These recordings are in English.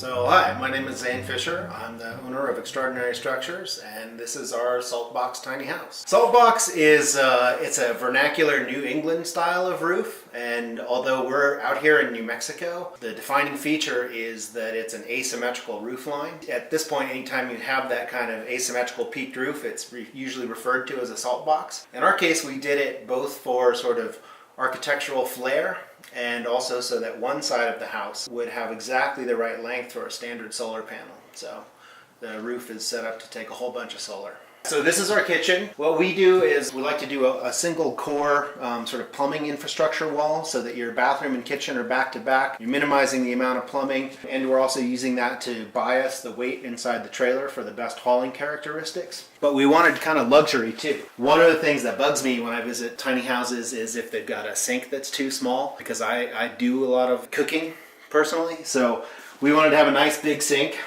So hi, my name is Zane Fisher. I'm the owner of Extraordinary Structures, and this is our Saltbox tiny house. Saltbox is it's a vernacular New England style of roof, and although we're out here in New Mexico, the defining feature is that it's an asymmetrical roof line. At this point, anytime you have that kind of asymmetrical peaked roof, it's usually referred to as a saltbox. In our case, we did it both for sort of architectural flair and also so that one side of the house would have exactly the right length for a standard solar panel. So the roof is set up to take a whole bunch of solar. So this is our kitchen. What we do is we like to do a single core sort of plumbing infrastructure wall so that your bathroom and kitchen are back to back. You're minimizing the amount of plumbing, and we're also using that to bias the weight inside the trailer for the best hauling characteristics. But we wanted kind of luxury too. One of the things that bugs me when I visit tiny houses is if they've got a sink that's too small, because I do a lot of cooking personally. So we wanted to have a nice big sink.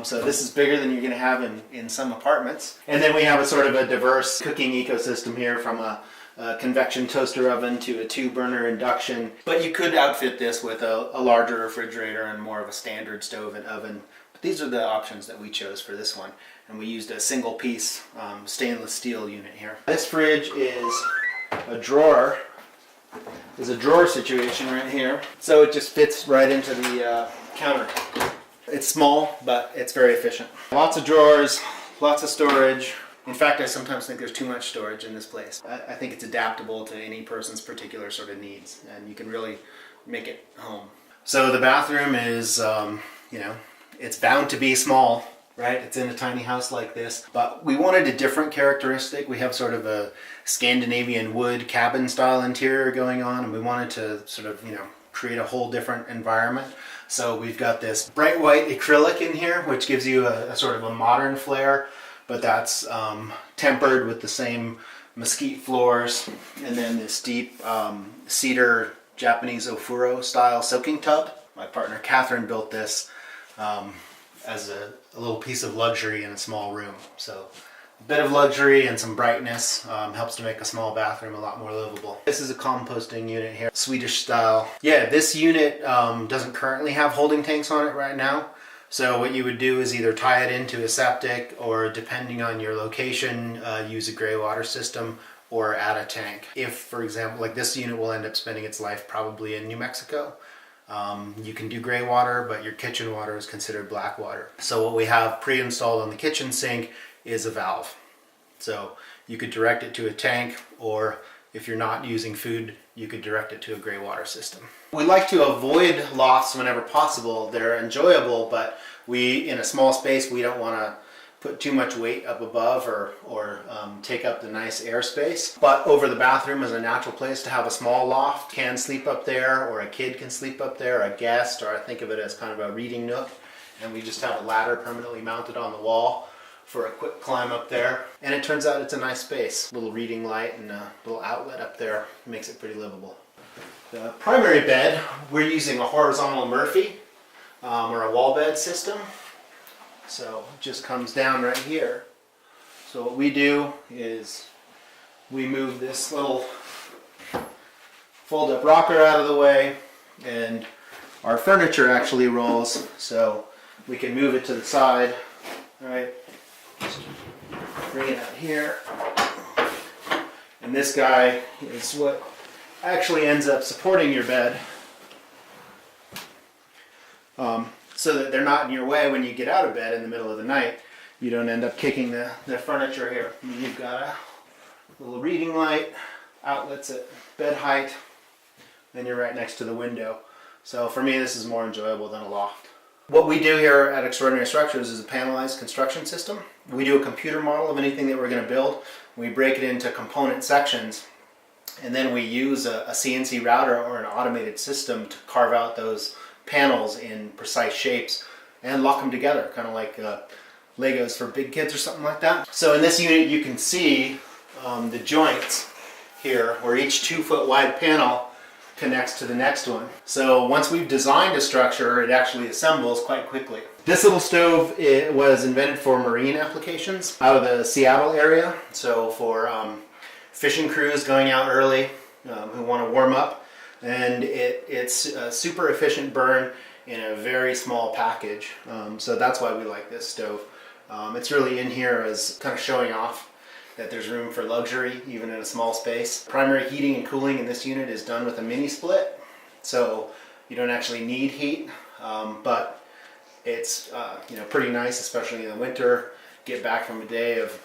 So this is bigger than you're going to have in some apartments. And then we have a sort of a diverse cooking ecosystem here, from a convection toaster oven to a 2-burner induction. But you could outfit this with a larger refrigerator and more of a standard stove and oven. But these are the options that we chose for this one. And we used a single piece stainless steel unit here. This fridge is a drawer. There's a drawer situation right here. So it just fits right into the counter. It's small, but it's very efficient. Lots of drawers, lots of storage. In fact, I sometimes think there's too much storage in this place. I think it's adaptable to any person's particular sort of needs, and you can really make it home. So the bathroom is, it's bound to be small, right? It's in a tiny house like this, but we wanted a different characteristic. We have sort of a Scandinavian wood cabin style interior going on, and we wanted to sort of, create a whole different environment. So we've got this bright white acrylic in here, which gives you a sort of a modern flair, but that's tempered with the same mesquite floors, and then this deep cedar Japanese ofuro style soaking tub. My partner Catherine built this as a little piece of luxury in a small room. So a bit of luxury and some brightness helps to make a small bathroom a lot more livable. This is a composting unit here, Swedish style. Yeah, this unit doesn't currently have holding tanks on it right now. So what you would do is either tie it into a septic, or depending on your location, use a gray water system or add a tank. If, for example, like this unit will end up spending its life probably in New Mexico. You can do gray water, but your kitchen water is considered black water. So what we have pre-installed on the kitchen sink is a valve. So you could direct it to a tank, or if you're not using food, you could direct it to a gray water system. We like to avoid lofts whenever possible. They're enjoyable, but in a small space, we don't want to put too much weight up above or take up the nice airspace. But over the bathroom is a natural place to have a small loft. Can sleep up there, or a kid can sleep up there, a guest, or I think of it as kind of a reading nook. And we just have a ladder permanently mounted on the wall for a quick climb up there. And it turns out it's a nice space. Little reading light and a little outlet up there makes it pretty livable. The primary bed, we're using a horizontal Murphy or a wall bed system. So it just comes down right here. So what we do is we move this little fold-up rocker out of the way, and our furniture actually rolls, so we can move it to the side. All right. Just bring it out here, and this guy is what actually ends up supporting your bed, so that they're not in your way when you get out of bed in the middle of the night. You don't end up kicking the furniture here. You've got a little reading light, outlets at bed height, then you're right next to the window. So for me, this is more enjoyable than a loft. What we do here at Extraordinary Structures is a panelized construction system. We do a computer model of anything that we're going to build. We break it into component sections, and then we use a CNC router or an automated system to carve out those panels in precise shapes and lock them together, kind of like Legos for big kids or something like that. So in this unit you can see the joints here, where each 2-foot wide panel connects to the next one. So once we've designed a structure, it actually assembles quite quickly. This little stove, it was invented for marine applications out of the Seattle area. So for fishing crews going out early who want to warm up, and it's a super efficient burn, in a very small package. So that's why we like this stove. It's really in here as kind of showing off that there's room for luxury even in a small space. Primary heating and cooling in this unit is done with a mini split, so you don't actually need heat, but it's pretty nice, especially in the winter. Get back from a day of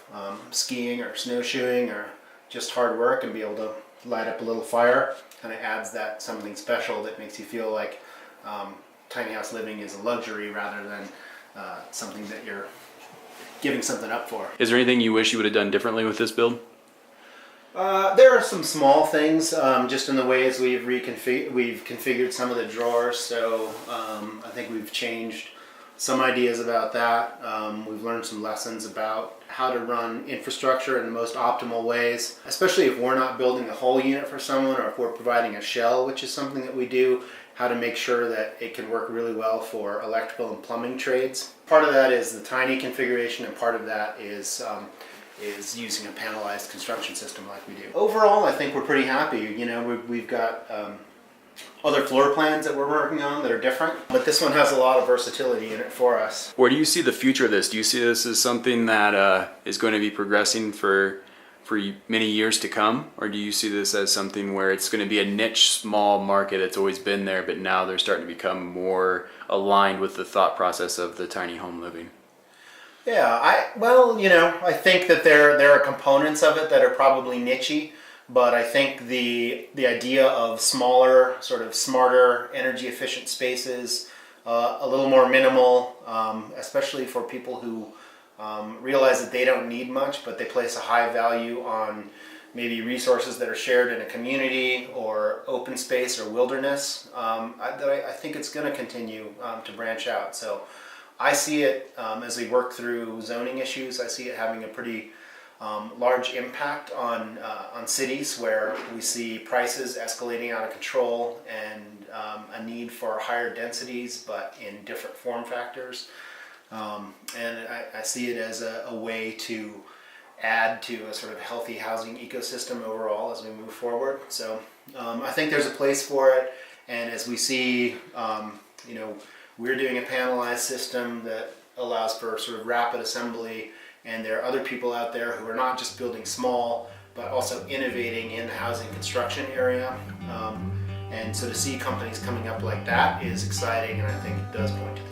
skiing or snowshoeing or just hard work and be able to light up a little fire. Kind of adds that something special that makes you feel like tiny house living is a luxury rather than something that you're giving something up for. Is there anything you wish you would have done differently with this build? There are some small things, just in the ways we've configured some of the drawers. So I think we've changed some ideas about that. We've learned some lessons about how to run infrastructure in the most optimal ways, especially if we're not building the whole unit for someone, or if we're providing a shell, which is something that we do. How to make sure that it can work really well for electrical and plumbing trades. Part of that is the tiny configuration, and part of that is using a panelized construction system like we do. Overall, I think we're pretty happy. You know, we've got other floor plans that we're working on that are different, but this one has a lot of versatility in it for us. Where do you see the future of this? Do you see this as something that is going to be progressing for many years to come, or do you see this as something where it's going to be a niche, small market that's always been there, but now they're starting to become more aligned with the thought process of the tiny home living? Yeah, I think that there are components of it that are probably niche-y, but I think the idea of smaller, sort of smarter, energy efficient spaces, a little more minimal, especially for people who realize that they don't need much, but they place a high value on maybe resources that are shared in a community or open space or wilderness. I think it's going to continue to branch out. So I see it as we work through zoning issues. I see it having a pretty large impact on cities where we see prices escalating out of control and a need for higher densities, but in different form factors. And I see it as a way to add to a sort of healthy housing ecosystem overall as we move forward. So I think there's a place for it, and as we see, we're doing a panelized system that allows for sort of rapid assembly, and there are other people out there who are not just building small, but also innovating in the housing construction area. And so to see companies coming up like that is exciting, and I think it does point to the